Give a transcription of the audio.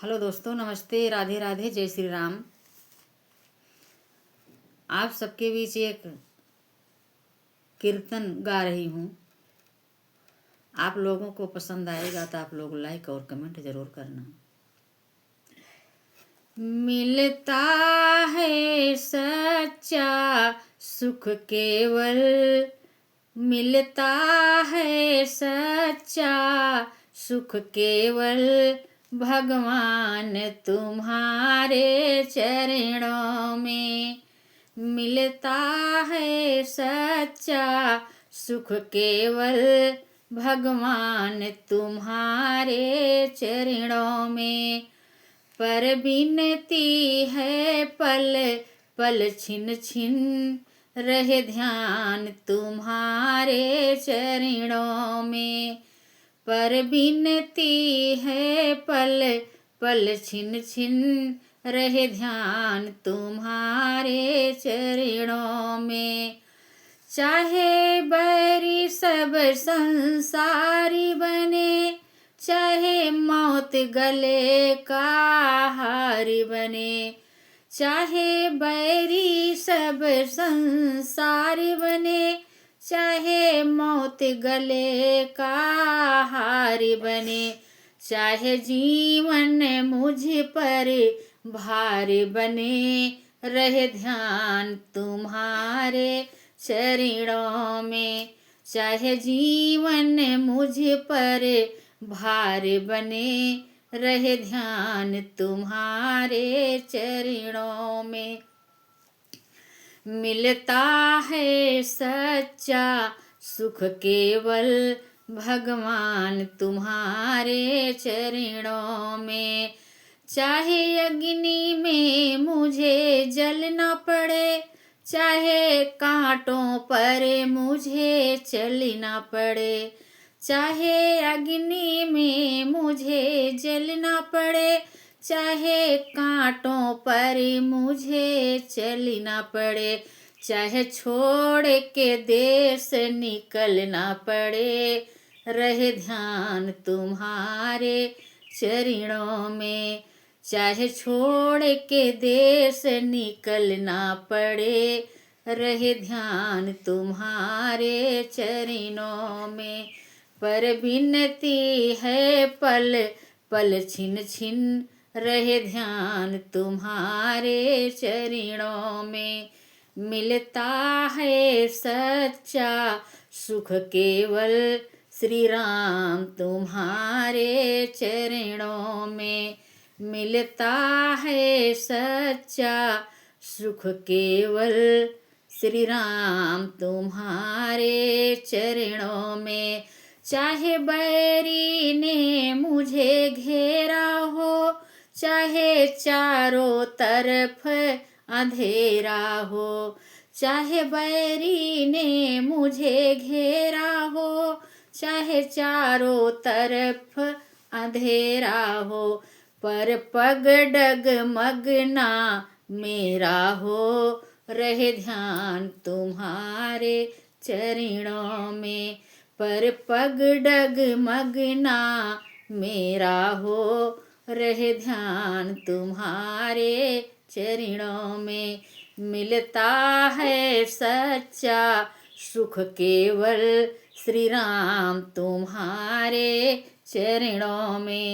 Hello दोस्तों, नमस्ते, राधे राधे, जय श्री राम। आप सबके बीच एक कीर्तन गा रही हूँ। आप लोगों को पसंद आएगा तो आप लोग लाइक और कमेंट जरूर करना। मिलता है सच्चा सुख केवल, मिलता है सच्चा सुख केवल, भगवान तुम्हारे चरणों में। मिलता है सच्चा सुख केवल, भगवान तुम्हारे चरणों में। पर बिनती है पल पल छिन छिन, रहे ध्यान तुम्हारे चरणों में। पर बिनती है पल पल छिन छिन, रहे ध्यान तुम्हारे चरणों में। चाहे बैरी सब संसारी बने, चाहे मौत गले का हारी बने। चाहे बैरी सब संसारी बने, चाहे मौत गले का हारी बने। चाहे जीवन मुझ पर भारी बने, रहे ध्यान तुम्हारे चरणों में। चाहे जीवन मुझ पर भारी बने, रहे ध्यान तुम्हारे चरणों में। मिलता है सच्चा सुख केवल, भगवान तुम्हारे चरणों में। चाहे अग्नि में मुझे जलना पड़े, चाहे कांटों पर मुझे चलना पड़े। चाहे अग्नि में मुझे जलना पड़े, चाहे कांटों पर मुझे चलना पड़े। चाहे छोड़ के देश निकलना पड़े, रहे ध्यान तुम्हारे चरणों में। चाहे छोड़ के देश निकलना पड़े, रहे ध्यान तुम्हारे चरणों में। पर बिनती है पल पल छिन छिन, रहे ध्यान तुम्हारे चरणों में। मिलता है सच्चा सुख केवल, श्री राम तुम्हारे चरणों में। मिलता है सच्चा सुख केवल, श्री राम तुम्हारे चरणों में। चाहे बैरी ने मुझे घेरा हो, चाहे चारों तरफ अंधेरा हो। चाहे बैरी ने मुझे घेरा हो, चाहे चारों तरफ अंधेरा हो। पर पग डगमग ना मेरा हो, रहे ध्यान तुम्हारे चरणों में। पर पग डगमग ना मेरा हो, रहे ध्यान तुम्हारे चरणों में। मिलता है सच्चा सुख केवल, श्री राम तुम्हारे चरणों में।